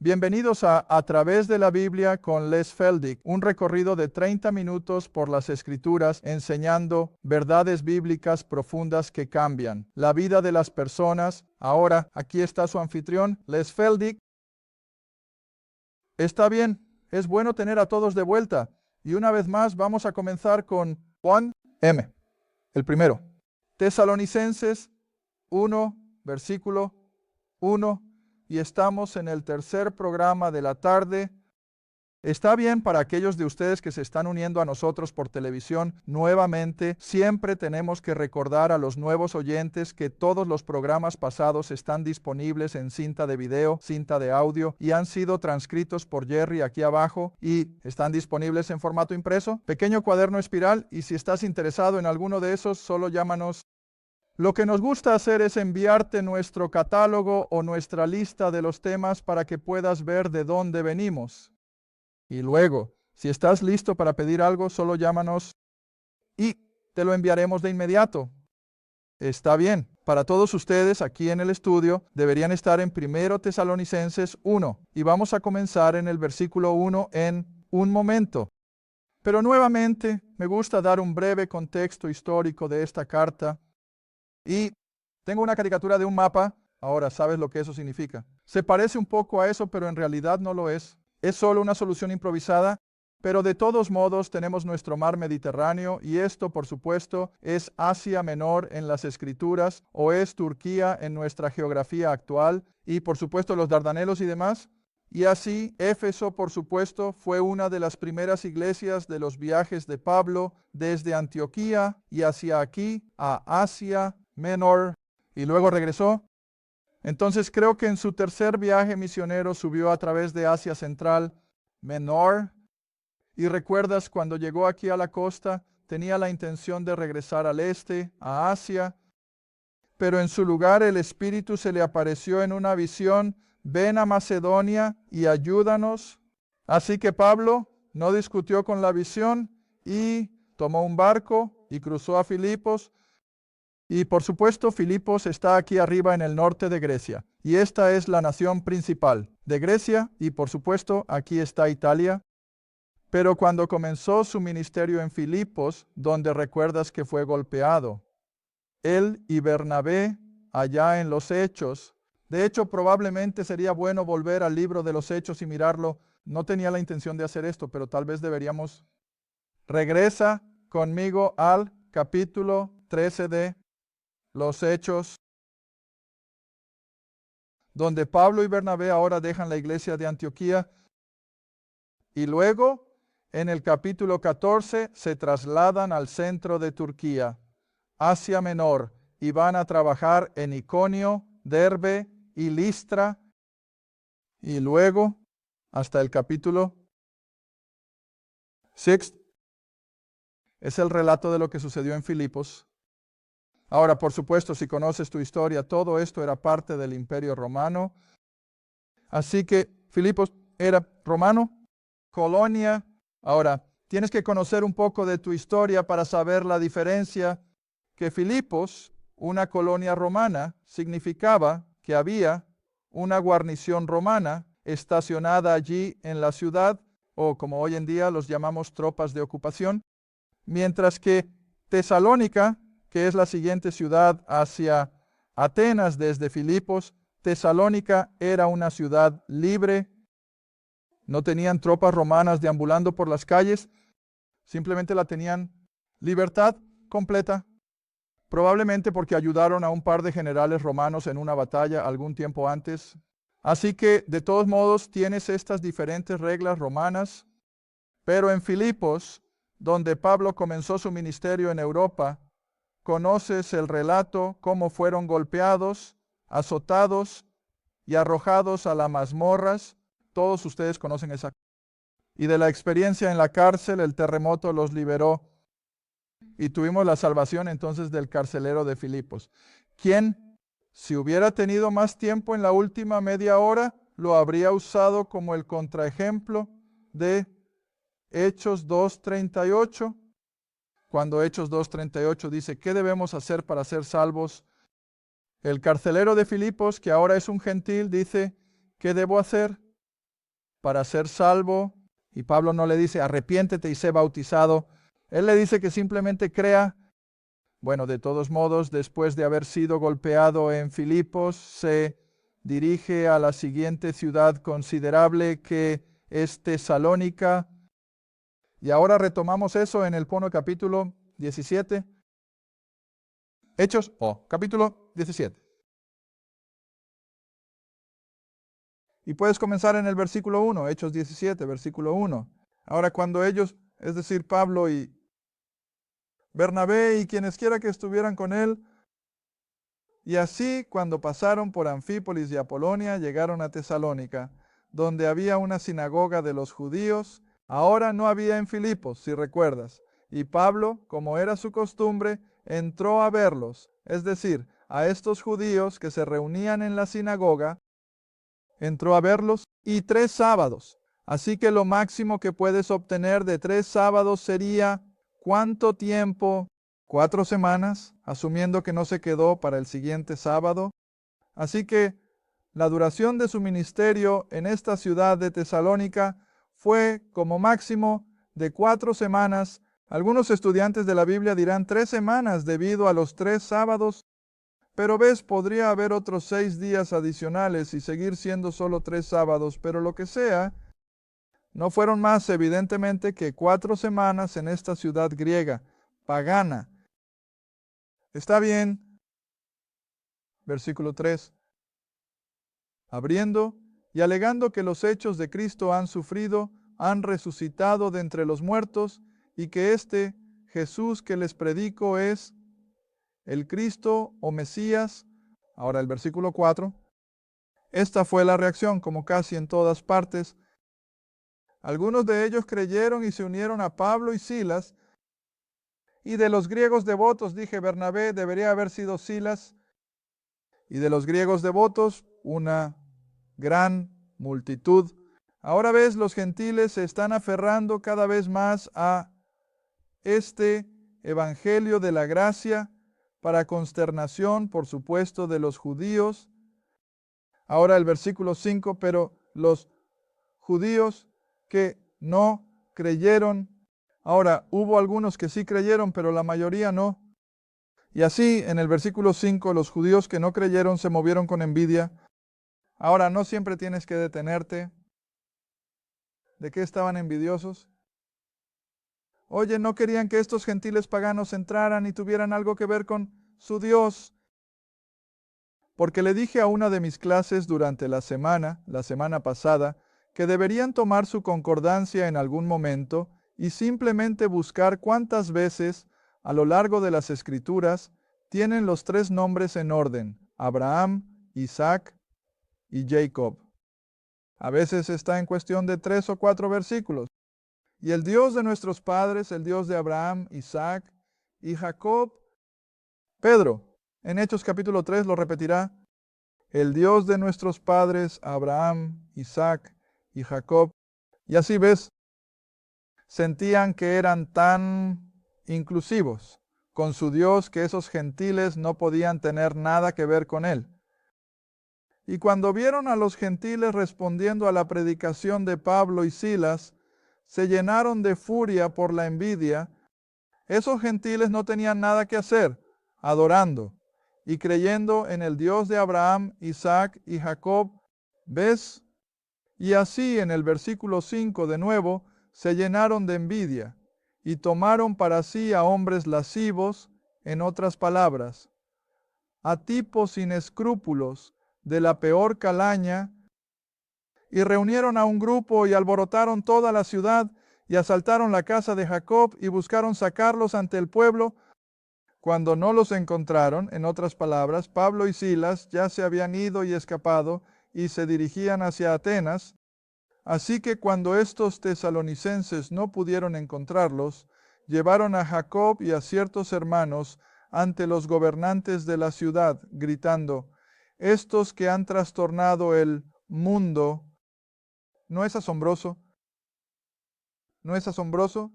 Bienvenidos a Través de la Biblia con Les Feldick, un recorrido de 30 minutos por las Escrituras enseñando verdades bíblicas profundas que cambian la vida de las personas. Ahora, aquí está su anfitrión, Les Feldick. Está bien, es bueno tener a todos de vuelta. Y una vez más vamos a comenzar con Juan M. El primero, Tesalonicenses 1, versículo 1. Y estamos en el tercer programa de la tarde. Está bien para aquellos de ustedes que se están uniendo a nosotros por televisión nuevamente. Siempre tenemos que recordar a los nuevos oyentes que todos los programas pasados están disponibles en cinta de video, cinta de audio y han sido transcritos por Jerry aquí abajo y están disponibles en formato impreso, pequeño cuaderno espiral, y si estás interesado en alguno de esos, solo llámanos. Lo que nos gusta hacer es enviarte nuestro catálogo o nuestra lista de los temas para que puedas ver de dónde venimos. Y luego, si estás listo para pedir algo, solo llámanos y te lo enviaremos de inmediato. Está bien. Para todos ustedes aquí en el estudio deberían estar en 1 Tesalonicenses 1 y vamos a comenzar en el versículo 1 en un momento. Pero nuevamente me gusta dar un breve contexto histórico de esta carta. Y tengo una caricatura de un mapa. Ahora, ¿sabes lo que eso significa? Se parece un poco a eso, pero en realidad no lo es. Es solo una solución improvisada, pero de todos modos tenemos nuestro mar Mediterráneo y esto, por supuesto, es Asia Menor en las Escrituras o es Turquía en nuestra geografía actual y, por supuesto, los Dardanelos y demás. Y así, Éfeso, por supuesto, fue una de las primeras iglesias de los viajes de Pablo desde Antioquía y hacia aquí a Asia Menor, y luego regresó. Entonces creo que en su tercer viaje misionero subió a través de Asia Central, Menor, y recuerdas cuando llegó aquí a la costa, tenía la intención de regresar al este, a Asia, pero en su lugar el Espíritu se le apareció en una visión: ven a Macedonia y ayúdanos. Así que Pablo no discutió con la visión y tomó un barco y cruzó a Filipos. Y por supuesto, Filipos está aquí arriba en el norte de Grecia. Y esta es la nación principal de Grecia y por supuesto aquí está Italia. Pero cuando comenzó su ministerio en Filipos, donde recuerdas que fue golpeado, él y Bernabé allá en los Hechos. De hecho, probablemente sería bueno volver al libro de los Hechos y mirarlo. No tenía la intención de hacer esto, pero tal vez deberíamos. Regresa conmigo al capítulo 13 de los Hechos, donde Pablo y Bernabé ahora dejan la iglesia de Antioquía. Y luego, en el capítulo 14, se trasladan al centro de Turquía, Asia Menor, y van a trabajar en Iconio, Derbe y Listra. Y luego, hasta el capítulo 6, es el relato de lo que sucedió en Filipos. Ahora, por supuesto, si conoces tu historia, todo esto era parte del Imperio Romano. Así que Filipos era romano, colonia. Ahora, tienes que conocer un poco de tu historia para saber la diferencia. Que Filipos, una colonia romana, significaba que había una guarnición romana estacionada allí en la ciudad, o como hoy en día los llamamos tropas de ocupación, mientras que Tesalónica, que es la siguiente ciudad hacia Atenas desde Filipos, Tesalónica era una ciudad libre. No tenían tropas romanas deambulando por las calles, simplemente la tenían libertad completa, probablemente porque ayudaron a un par de generales romanos en una batalla algún tiempo antes. Así que, de todos modos, tienes estas diferentes reglas romanas, pero en Filipos, donde Pablo comenzó su ministerio en Europa, conoces el relato, cómo fueron golpeados, azotados y arrojados a las mazmorras. Todos ustedes conocen esa. Y de la experiencia en la cárcel, el terremoto los liberó. Y tuvimos la salvación entonces del carcelero de Filipos, quien, si hubiera tenido más tiempo en la última media hora, lo habría usado como el contraejemplo de Hechos 2:38. Cuando Hechos 2:38 dice, ¿qué debemos hacer para ser salvos? El carcelero de Filipos, que ahora es un gentil, dice, ¿qué debo hacer? para ser salvo, y Pablo no le dice arrepiéntete y sé bautizado. Él le dice que simplemente crea. Bueno, de todos modos, después de haber sido golpeado en Filipos, se dirige a la siguiente ciudad considerable, que es Tesalónica. Y ahora retomamos eso en el capítulo 17. Hechos, capítulo 17. Y puedes comenzar en el versículo 1, Hechos 17, versículo 1. Ahora cuando ellos, es decir, Pablo y Bernabé y quienes quiera que estuvieran con él, y así cuando pasaron por Anfípolis y Apolonia, llegaron a Tesalónica, donde había una sinagoga de los judíos. Ahora no había en Filipos, si recuerdas. Y Pablo, como era su costumbre, entró a verlos, es decir, a estos judíos que se reunían en la sinagoga, entró a verlos, y 3 sábados. Así que lo máximo que puedes obtener de 3 sábados sería, ¿cuánto tiempo? 4 semanas, asumiendo que no se quedó para el siguiente sábado. Así que la duración de su ministerio en esta ciudad de Tesalónica fue como máximo de 4 semanas. Algunos estudiantes de la Biblia dirán 3 semanas debido a los 3 sábados. Pero ves, podría haber otros 6 días adicionales y seguir siendo solo 3 sábados, pero lo que sea, no fueron más evidentemente que 4 semanas en esta ciudad griega, pagana. Está bien. Versículo 3. Abriendo y alegando que los hechos de Cristo han sufrido, han resucitado de entre los muertos, y que este Jesús que les predico es el Cristo o Mesías. Ahora el versículo 4. Esta fue la reacción, como casi en todas partes. Algunos de ellos creyeron y se unieron a Pablo y Silas. Y de los griegos devotos, dije Bernabé, debería haber sido Silas. Y de los griegos devotos, una gran multitud. Ahora ves, los gentiles se están aferrando cada vez más a este evangelio de la gracia, para consternación, por supuesto, de los judíos. Ahora el versículo 5, pero los judíos que no creyeron. Ahora, hubo algunos que sí creyeron, pero la mayoría no. Y así, en el versículo 5, los judíos que no creyeron se movieron con envidia. Ahora, no siempre tienes que detenerte. ¿De qué estaban envidiosos? Oye, no querían que estos gentiles paganos entraran y tuvieran algo que ver con su Dios. Porque le dije a una de mis clases durante la semana pasada, que deberían tomar su concordancia en algún momento y simplemente buscar cuántas veces a lo largo de las Escrituras tienen los 3 nombres en orden: Abraham, Isaac y Jacob. A veces está en cuestión de 3 o 4 versículos. Y el Dios de nuestros padres, el Dios de Abraham, Isaac y Jacob. Pedro, en Hechos capítulo 3 lo repetirá: el Dios de nuestros padres, Abraham, Isaac y Jacob. Y así ves, sentían que eran tan inclusivos con su Dios que esos gentiles no podían tener nada que ver con él. Y cuando vieron a los gentiles respondiendo a la predicación de Pablo y Silas, se llenaron de furia por la envidia. Esos gentiles no tenían nada que hacer, adorando y creyendo en el Dios de Abraham, Isaac y Jacob. ¿Ves? Y así en el versículo 5 de nuevo, se llenaron de envidia y tomaron para sí a hombres lascivos, en otras palabras, a tipos sin escrúpulos de la peor calaña, y reunieron a un grupo y alborotaron toda la ciudad y asaltaron la casa de Jacob y buscaron sacarlos ante el pueblo. Cuando no los encontraron, en otras palabras, Pablo y Silas ya se habían ido y escapado y se dirigían hacia Atenas. Así que cuando estos tesalonicenses no pudieron encontrarlos, llevaron a Jacob y a ciertos hermanos ante los gobernantes de la ciudad, gritando: estos que han trastornado el mundo. ¿No es asombroso? ¿No es asombroso?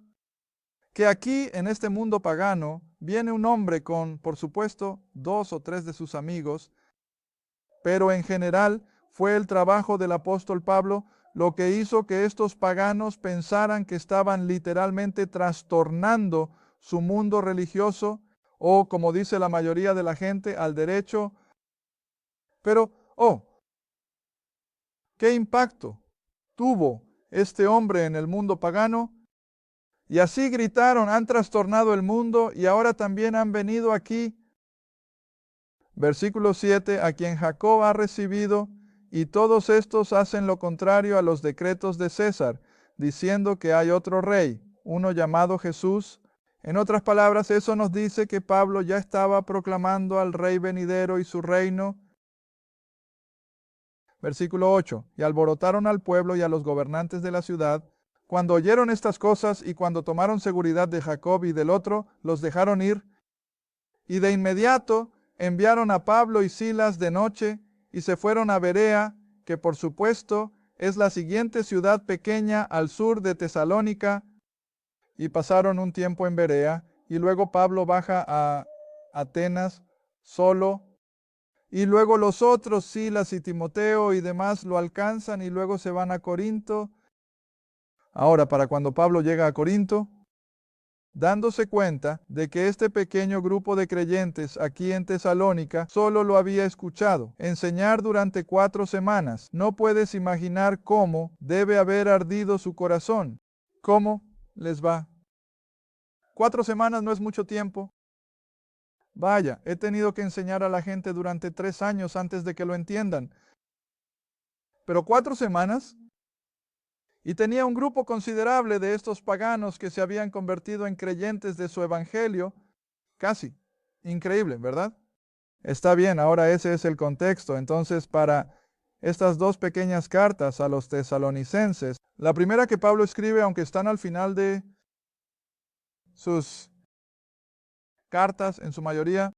Que aquí, en este mundo pagano, viene un hombre con, por supuesto, 2 o 3 de sus amigos, pero en general fue el trabajo del apóstol Pablo lo que hizo que estos paganos pensaran que estaban literalmente trastornando su mundo religioso, o como dice la mayoría de la gente, al derecho. Pero, ¿qué impacto tuvo este hombre en el mundo pagano? Y así gritaron, han trastornado el mundo y ahora también han venido aquí. Versículo 7, a quien Jacob ha recibido, y todos estos hacen lo contrario a los decretos de César, diciendo que hay otro rey, uno llamado Jesús. En otras palabras, eso nos dice que Pablo ya estaba proclamando al rey venidero y su reino. Versículo 8, y alborotaron al pueblo y a los gobernantes de la ciudad. Cuando oyeron estas cosas y cuando tomaron seguridad de Jacob y del otro, los dejaron ir, y de inmediato enviaron a Pablo y Silas de noche y se fueron a Berea, que por supuesto es la siguiente ciudad pequeña al sur de Tesalónica, y pasaron un tiempo en Berea, y luego Pablo baja a Atenas solo, y luego los otros, Silas y Timoteo y demás, lo alcanzan y luego se van a Corinto. Ahora, para cuando Pablo llega a Corinto, dándose cuenta de que este pequeño grupo de creyentes aquí en Tesalónica solo lo había escuchado enseñar durante 4 semanas, no puedes imaginar cómo debe haber ardido su corazón. ¿Cómo les va? 4 semanas no es mucho tiempo. Vaya, he tenido que enseñar a la gente durante 3 años antes de que lo entiendan. Pero 4 semanas. Y tenía un grupo considerable de estos paganos que se habían convertido en creyentes de su evangelio. Casi. Increíble, ¿verdad? Está bien, ahora ese es el contexto. Entonces, para estas 2 pequeñas cartas a los tesalonicenses, la primera que Pablo escribe, aunque están al final de sus cartas en su mayoría,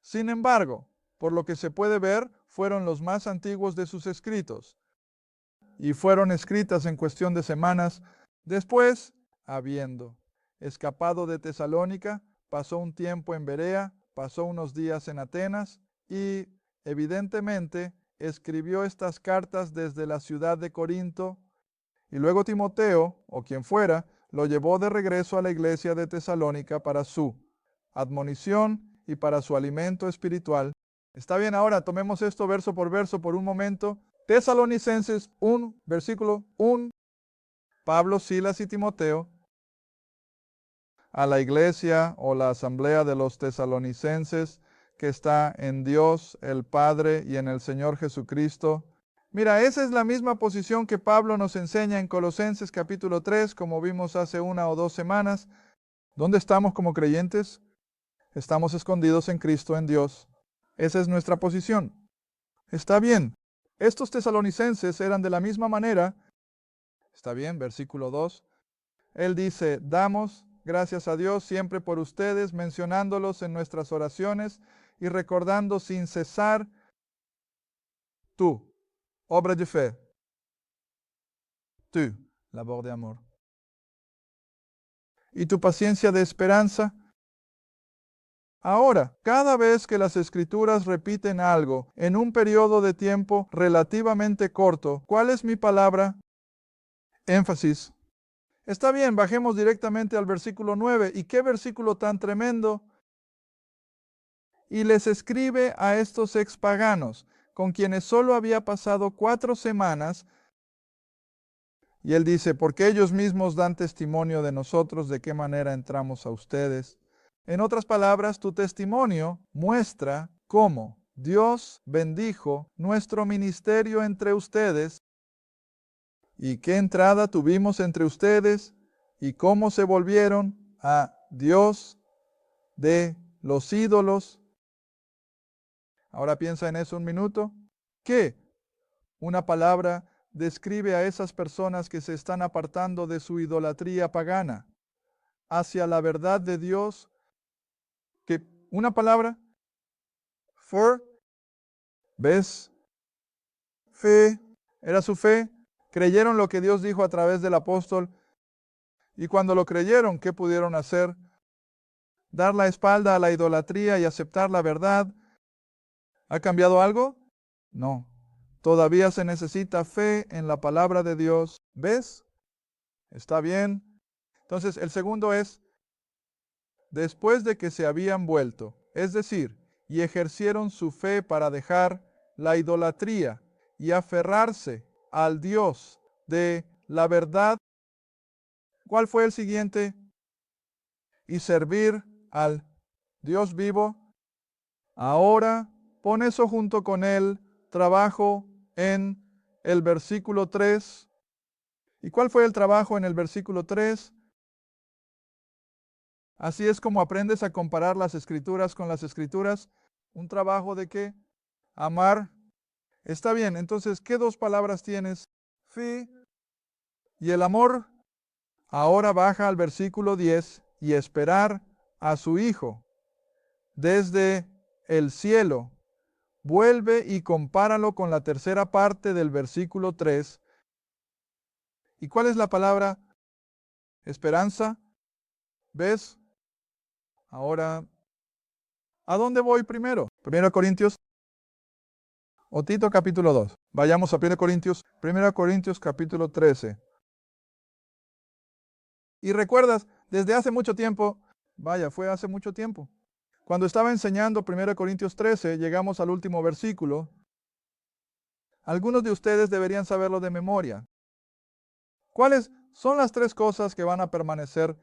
sin embargo, por lo que se puede ver, fueron los más antiguos de sus escritos y fueron escritas en cuestión de semanas. Después, habiendo escapado de Tesalónica, pasó un tiempo en Berea, pasó unos días en Atenas y evidentemente escribió estas cartas desde la ciudad de Corinto, y luego Timoteo, o quien fuera, lo llevó de regreso a la iglesia de Tesalónica para su admonición y para su alimento espiritual. Está bien, ahora tomemos esto verso por verso por un momento. Tesalonicenses 1, versículo 1, Pablo, Silas y Timoteo, a la iglesia o la asamblea de los tesalonicenses que está en Dios el Padre y en el Señor Jesucristo. Mira, esa es la misma posición que Pablo nos enseña en Colosenses capítulo 3, como vimos hace 1 o 2 semanas. ¿Dónde estamos como creyentes? Estamos escondidos en Cristo, en Dios. Esa es nuestra posición. Está bien. Estos tesalonicenses eran de la misma manera. Está bien, versículo 2. Él dice, damos gracias a Dios siempre por ustedes, mencionándolos en nuestras oraciones y recordando sin cesar tu obra de fe, tu labor de amor y tu paciencia de esperanza. Ahora, cada vez que las Escrituras repiten algo en un periodo de tiempo relativamente corto, ¿cuál es mi palabra? Énfasis. Está bien, bajemos directamente al versículo 9. ¿Y qué versículo tan tremendo? Y les escribe a estos expaganos, con quienes solo había pasado 4 semanas, y él dice, porque ellos mismos dan testimonio de nosotros, de qué manera entramos a ustedes. En otras palabras, tu testimonio muestra cómo Dios bendijo nuestro ministerio entre ustedes y qué entrada tuvimos entre ustedes y cómo se volvieron a Dios de los ídolos. Ahora piensa en eso un minuto. ¿Qué? Una palabra describe a esas personas que se están apartando de su idolatría pagana hacia la verdad de Dios. Que una palabra, for, ¿ves? Fe, era su fe. Creyeron lo que Dios dijo a través del apóstol. Y cuando lo creyeron, ¿qué pudieron hacer? Dar la espalda a la idolatría y aceptar la verdad. ¿Ha cambiado algo? No. Todavía se necesita fe en la palabra de Dios. ¿Ves? ¿Está bien? Entonces, el segundo es, después de que se habían vuelto, es decir, y ejercieron su fe para dejar la idolatría y aferrarse al Dios de la verdad. ¿Cuál fue el siguiente? Y servir al Dios vivo. Ahora pon eso junto con el trabajo en el versículo 3. ¿Y cuál fue el trabajo en el versículo 3? Así es como aprendes a comparar las escrituras con las escrituras. ¿Un trabajo de qué? Amar. Está bien, entonces, ¿qué dos palabras tienes? Fe y el amor. Ahora baja al versículo 10 y esperar a su Hijo desde el cielo. Vuelve y compáralo con la tercera parte del versículo 3. ¿Y cuál es la palabra? Esperanza. ¿Ves? Ahora, ¿a dónde voy primero? Primero Corintios o Tito capítulo 2. Vayamos a 1 Corintios capítulo 13. Y recuerdas, desde hace mucho tiempo, fue hace mucho tiempo. Cuando estaba enseñando 1 Corintios 13, llegamos al último versículo. Algunos de ustedes deberían saberlo de memoria. ¿Cuáles son las tres cosas que van a permanecer?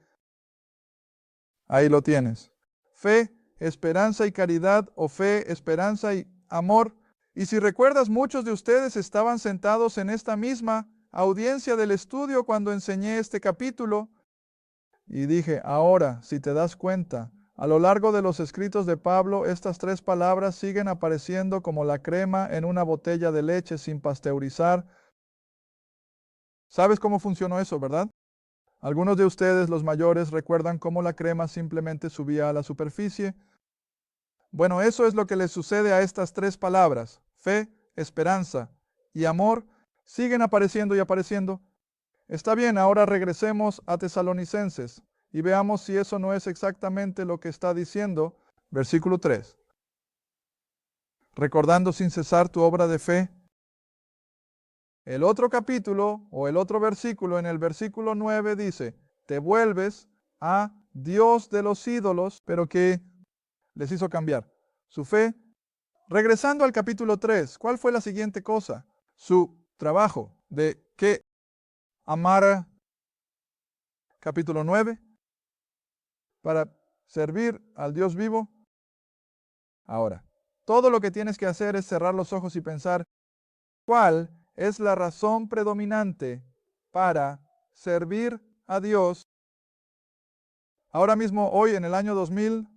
Ahí lo tienes. Fe, esperanza y caridad, o fe, esperanza y amor. Y si recuerdas, muchos de ustedes estaban sentados en esta misma audiencia del estudio cuando enseñé este capítulo. Y dije, ahora, si te das cuenta, a lo largo de los escritos de Pablo, estas tres palabras siguen apareciendo como la crema en una botella de leche sin pasteurizar. ¿Sabes cómo funcionó eso, verdad? Algunos de ustedes, los mayores, recuerdan cómo la crema simplemente subía a la superficie. Bueno, eso es lo que le sucede a estas tres palabras. Fe, esperanza y amor siguen apareciendo y apareciendo. Está bien, ahora regresemos a Tesalonicenses y veamos si eso no es exactamente lo que está diciendo. Versículo 3. Recordando sin cesar tu obra de fe. El otro capítulo o el otro versículo, en el versículo 9 dice, te vuelves a Dios de los ídolos, pero que les hizo cambiar su fe. Regresando al capítulo 3, ¿cuál fue la siguiente cosa? Su trabajo de que amar. Capítulo 9, para servir al Dios vivo. Ahora, todo lo que tienes que hacer es cerrar los ojos y pensar, ¿cuál es la razón predominante para servir a Dios? Ahora mismo, hoy, en el año 2000,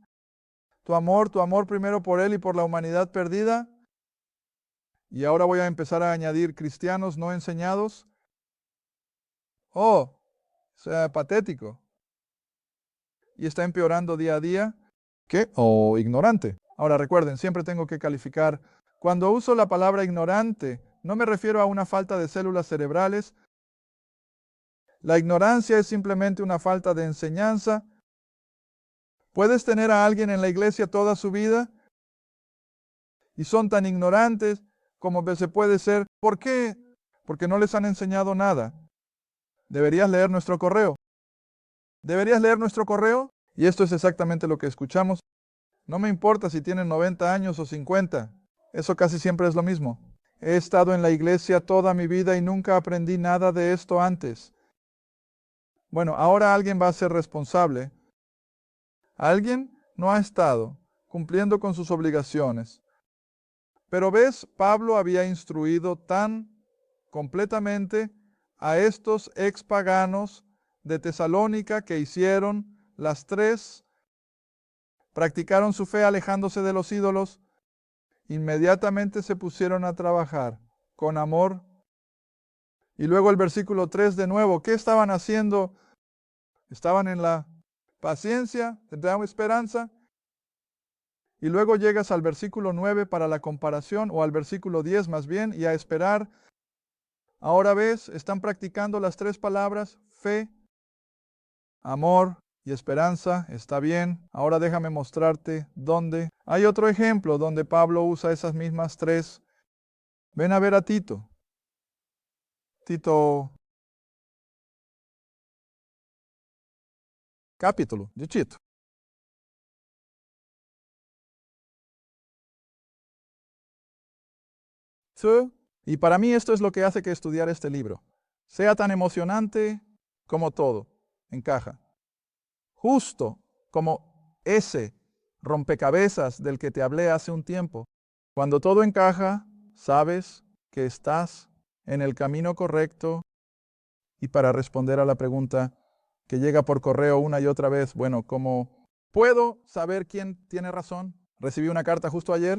tu amor primero por Él y por la humanidad perdida. Y ahora voy a empezar a añadir cristianos no enseñados. Oh, sea patético. Y está empeorando día a día. ¿Qué? O ignorante. Ahora recuerden, siempre tengo que calificar. Cuando uso la palabra ignorante, no me refiero a una falta de células cerebrales. La ignorancia es simplemente una falta de enseñanza. Puedes tener a alguien en la iglesia toda su vida y son tan ignorantes como se puede ser. ¿Por qué? Porque no les han enseñado nada. Deberías leer nuestro correo. ¿Deberías leer nuestro correo? Y esto es exactamente lo que escuchamos. No me importa si tienen 90 años o 50. Eso casi siempre es lo mismo. He estado en la iglesia toda mi vida y nunca aprendí nada de esto antes. Bueno, ahora alguien va a ser responsable. Alguien no ha estado cumpliendo con sus obligaciones. Pero ves, Pablo había instruido tan completamente a estos expaganos de Tesalónica que hicieron las tres, practicaron su fe alejándose de los ídolos, inmediatamente se pusieron a trabajar con amor. Y luego el versículo 3 de nuevo, ¿qué estaban haciendo? Estaban en la paciencia, tendrán esperanza. Y luego llegas al versículo 9 para la comparación, o al versículo 10 más bien, y a esperar. Ahora ves, están practicando las tres palabras, fe, amor y esperanza. Está bien. Ahora déjame mostrarte dónde. Hay otro ejemplo donde Pablo usa esas mismas tres. Ven a ver a Tito. Tito, capítulo de Tito. Sí. Y para mí esto es lo que hace que estudiar este libro sea tan emocionante como todo encaja. Justo como ese rompecabezas del que te hablé hace un tiempo. Cuando todo encaja, sabes que estás en el camino correcto. Y para responder a la pregunta que llega por correo una y otra vez, bueno, ¿cómo puedo saber quién tiene razón? Recibí una carta justo ayer.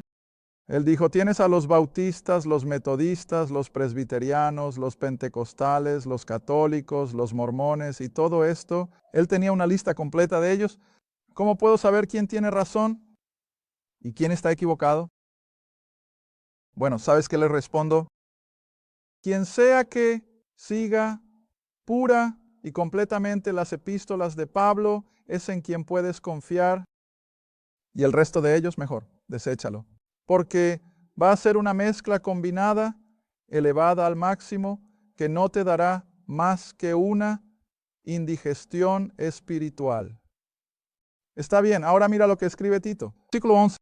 Él dijo, tienes a los bautistas, los metodistas, los presbiterianos, los pentecostales, los católicos, los mormones y todo esto. Él tenía una lista completa de ellos. ¿Cómo puedo saber quién tiene razón y quién está equivocado? Bueno, ¿sabes qué le respondo? Quien sea que siga pura y completamente las epístolas de Pablo es en quien puedes confiar, y el resto de ellos mejor, deséchalo. Porque va a ser una mezcla combinada, elevada al máximo, que no te dará más que una indigestión espiritual. Está bien, ahora mira lo que escribe Tito. Versículo 11.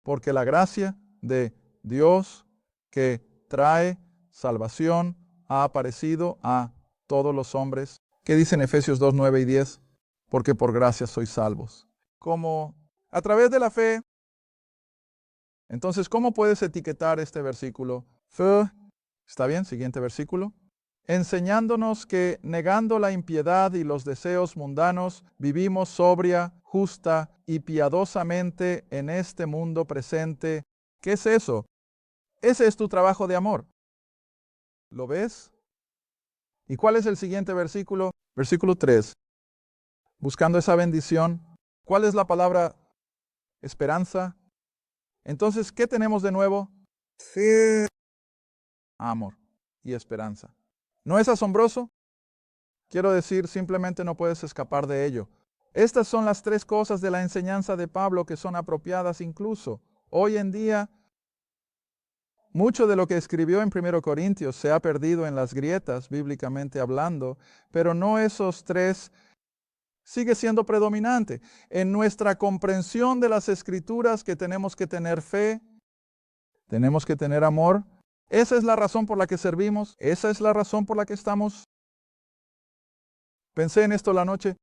Porque la gracia de Dios que trae salvación ha aparecido a todos los hombres. ¿Qué dicen Efesios 2, 9 y 10? Porque por gracia sois salvos. Como a través de la fe. Entonces, ¿cómo puedes etiquetar este versículo? Fe. ¿Está bien? Siguiente versículo. Enseñándonos que, negando la impiedad y los deseos mundanos, vivimos sobria, justa y piadosamente en este mundo presente. ¿Qué es eso? Ese es tu trabajo de amor. ¿Lo ves? ¿Y cuál es el siguiente versículo? Versículo 3. Buscando esa bendición. ¿Cuál es la palabra esperanza? Entonces, ¿qué tenemos de nuevo? Fe, amor y esperanza. ¿No es asombroso? Quiero decir, simplemente no puedes escapar de ello. Estas son las tres cosas de la enseñanza de Pablo que son apropiadas incluso. Hoy en día, mucho de lo que escribió en 1 Corintios se ha perdido en las grietas, bíblicamente hablando, pero no esos tres sigue siendo predominante. En nuestra comprensión de las Escrituras que tenemos que tener fe, tenemos que tener amor. Esa es la razón por la que servimos, esa es la razón por la que estamos. Pensé en esto la noche.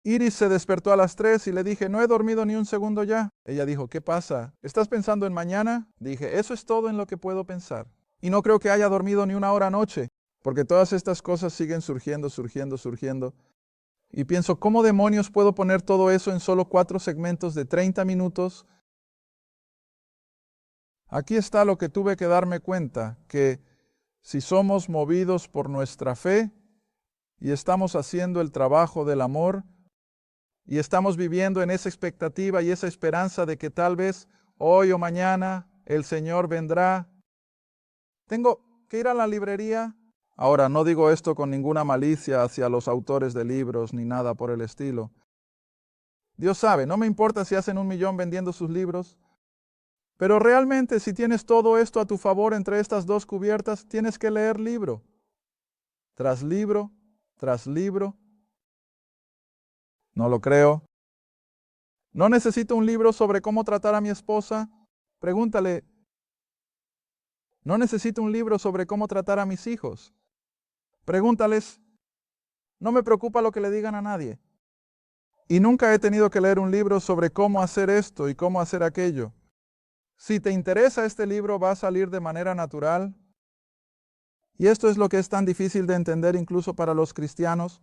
Iris se despertó a las 3 y le dije, no he dormido ni un segundo ya. Ella dijo, ¿qué pasa? ¿Estás pensando en mañana? Dije, eso es todo en lo que puedo pensar. Y no creo que haya dormido ni una hora anoche, porque todas estas cosas siguen surgiendo. Y pienso, ¿cómo demonios puedo poner todo eso en solo 4 segmentos de 30 minutos? Aquí está lo que tuve que darme cuenta, que si somos movidos por nuestra fe y estamos haciendo el trabajo del amor y estamos viviendo en esa expectativa y esa esperanza de que tal vez hoy o mañana el Señor vendrá. Tengo que ir a la librería. Ahora, no digo esto con ninguna malicia hacia los autores de libros ni nada por el estilo. Dios sabe, no me importa si hacen 1,000,000 vendiendo sus libros. Pero realmente si tienes todo esto a tu favor entre estas dos cubiertas, tienes que leer libro tras libro, tras libro. No lo creo. No necesito un libro sobre cómo tratar a mi esposa. Pregúntale. No necesito un libro sobre cómo tratar a mis hijos. Pregúntales. No me preocupa lo que le digan a nadie. Y nunca he tenido que leer un libro sobre cómo hacer esto y cómo hacer aquello. Si te interesa este libro, va a salir de manera natural. Y esto es lo que es tan difícil de entender incluso para los cristianos,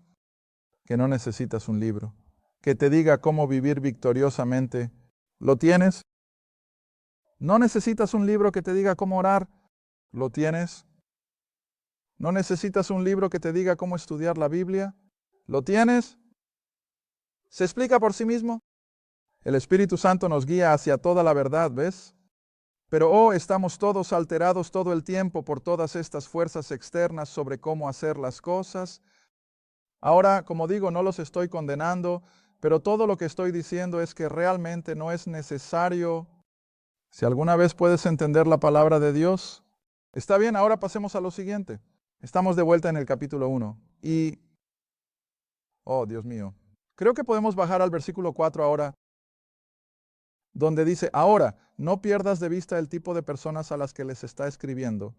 que no necesitas un libro que te diga cómo vivir victoriosamente. ¿Lo tienes? No necesitas un libro que te diga cómo orar. ¿Lo tienes? No necesitas un libro que te diga cómo estudiar la Biblia. ¿Lo tienes? ¿Se explica por sí mismo? El Espíritu Santo nos guía hacia toda la verdad, ¿ves? Pero estamos todos alterados todo el tiempo por todas estas fuerzas externas sobre cómo hacer las cosas. Ahora, como digo, no los estoy condenando, pero todo lo que estoy diciendo es que realmente no es necesario. Si alguna vez puedes entender la palabra de Dios, está bien, ahora pasemos a lo siguiente. Estamos de vuelta en el capítulo 1 y, oh Dios mío, creo que podemos bajar al versículo 4 ahora, donde dice, ahora, no pierdas de vista el tipo de personas a las que les está escribiendo.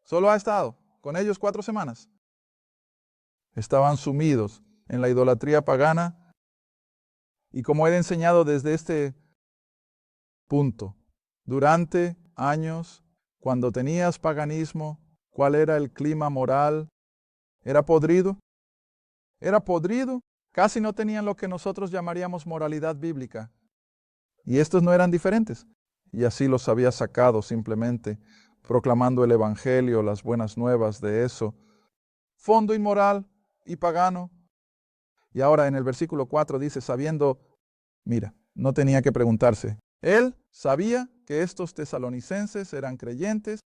Solo ha estado con ellos 4 semanas. Estaban sumidos en la idolatría pagana y como he enseñado desde este punto, durante años, cuando tenías paganismo, ¿cuál era el clima moral? ¿Era podrido? Era podrido. Casi no tenían lo que nosotros llamaríamos moralidad bíblica. Y estos no eran diferentes. Y así los había sacado simplemente, proclamando el evangelio, las buenas nuevas de eso. Fondo inmoral y pagano. Y ahora en el versículo 4 dice, sabiendo, mira, no tenía que preguntarse. Él sabía que estos tesalonicenses eran creyentes,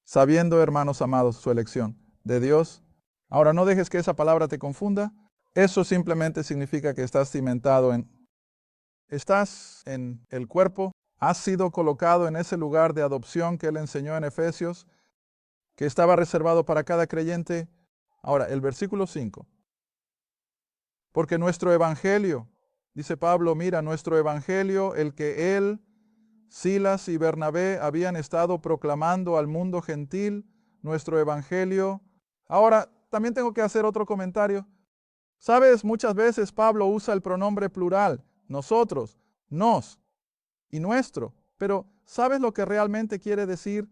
sabiendo, hermanos amados, su elección de Dios. Ahora no dejes que esa palabra te confunda. Eso simplemente significa que estás cimentado estás en el cuerpo, has sido colocado en ese lugar de adopción que él enseñó en Efesios, que estaba reservado para cada creyente. Ahora, el versículo 5. Porque nuestro evangelio, dice Pablo, mira, nuestro evangelio, el que él, Silas y Bernabé habían estado proclamando al mundo gentil, nuestro evangelio. Ahora, también tengo que hacer otro comentario. Sabes, muchas veces Pablo usa el pronombre plural, nosotros, nos y nuestro, pero ¿sabes lo que realmente quiere decir?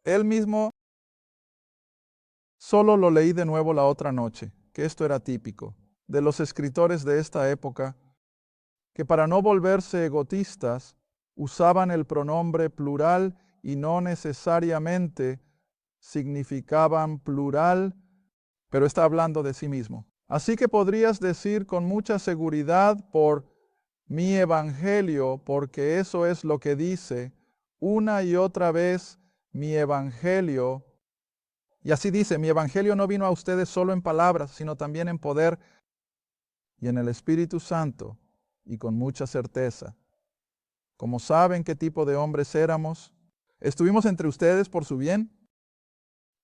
Él mismo, solo lo leí de nuevo la otra noche, que esto era típico de los escritores de esta época, que para no volverse egotistas, usaban el pronombre plural y no necesariamente significaban plural, pero está hablando de sí mismo. Así que podrías decir con mucha seguridad por mi evangelio, porque eso es lo que dice una y otra vez mi evangelio. Y así dice, mi evangelio no vino a ustedes solo en palabras, sino también en poder y en el Espíritu Santo y con mucha certeza. Como saben qué tipo de hombres éramos, estuvimos entre ustedes por su bien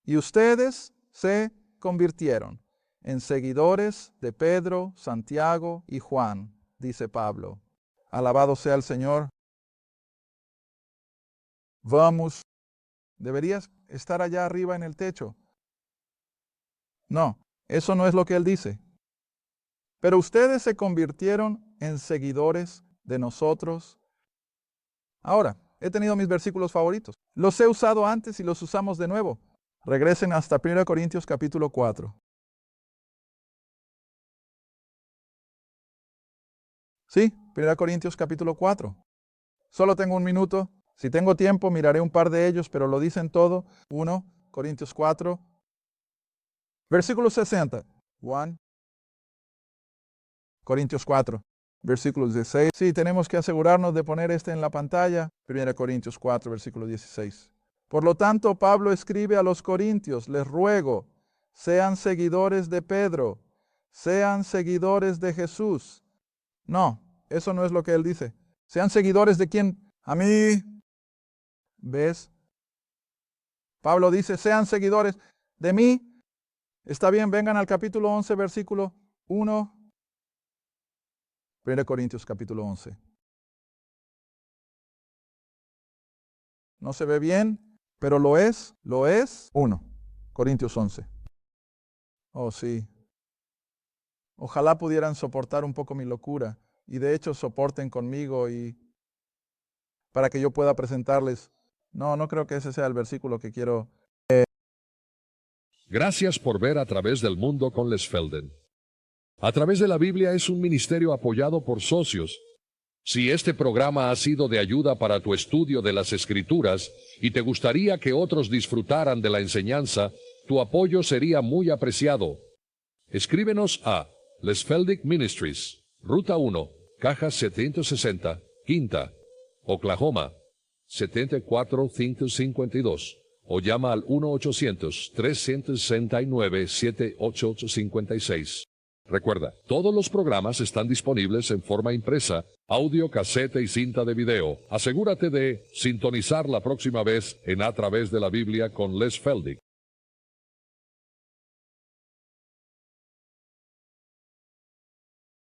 y ustedes se convirtieron en seguidores de Pedro, Santiago y Juan, dice Pablo. Alabado sea el Señor. Vamos. ¿Deberías estar allá arriba en el techo? No, eso no es lo que él dice. Pero ustedes se convirtieron en seguidores de nosotros. Ahora, he tenido mis versículos favoritos. Los he usado antes y los usamos de nuevo. Regresen hasta 1 Corintios capítulo 4. Sí, 1 Corintios capítulo 4. Solo tengo un minuto. Si tengo tiempo, miraré un par de ellos, pero lo dicen todo. 1 Corintios 4. Versículo 60. 1 Corintios 4. Versículo 16. Sí, tenemos que asegurarnos de poner este en la pantalla. 1 Corintios 4, versículo 16. Por lo tanto, Pablo escribe a los corintios, les ruego, sean seguidores de Pedro, sean seguidores de Jesús. No, eso no es lo que él dice. Sean seguidores de quién? A mí. ¿Ves? Pablo dice, sean seguidores de mí. Está bien, vengan al capítulo 11, versículo 1. 1 Corintios capítulo 11. No se ve bien, pero lo es. 1 Corintios 11. Oh, sí. Ojalá pudieran soportar un poco mi locura y de hecho soporten conmigo y para que yo pueda presentarles. No creo que ese sea el versículo que quiero. Gracias por ver A Través del Mundo con Les Felden. A Través de la Biblia es un ministerio apoyado por socios. Si este programa ha sido de ayuda para tu estudio de las Escrituras y te gustaría que otros disfrutaran de la enseñanza, tu apoyo sería muy apreciado. Escríbenos a Les Feldick Ministries, Ruta 1, Caja 760, Quinta, Oklahoma, 74552, o llama al 1-800-369-7856. Recuerda, todos los programas están disponibles en forma impresa, audio, casete y cinta de video. Asegúrate de sintonizar la próxima vez en A Través de la Biblia con Les Feldick.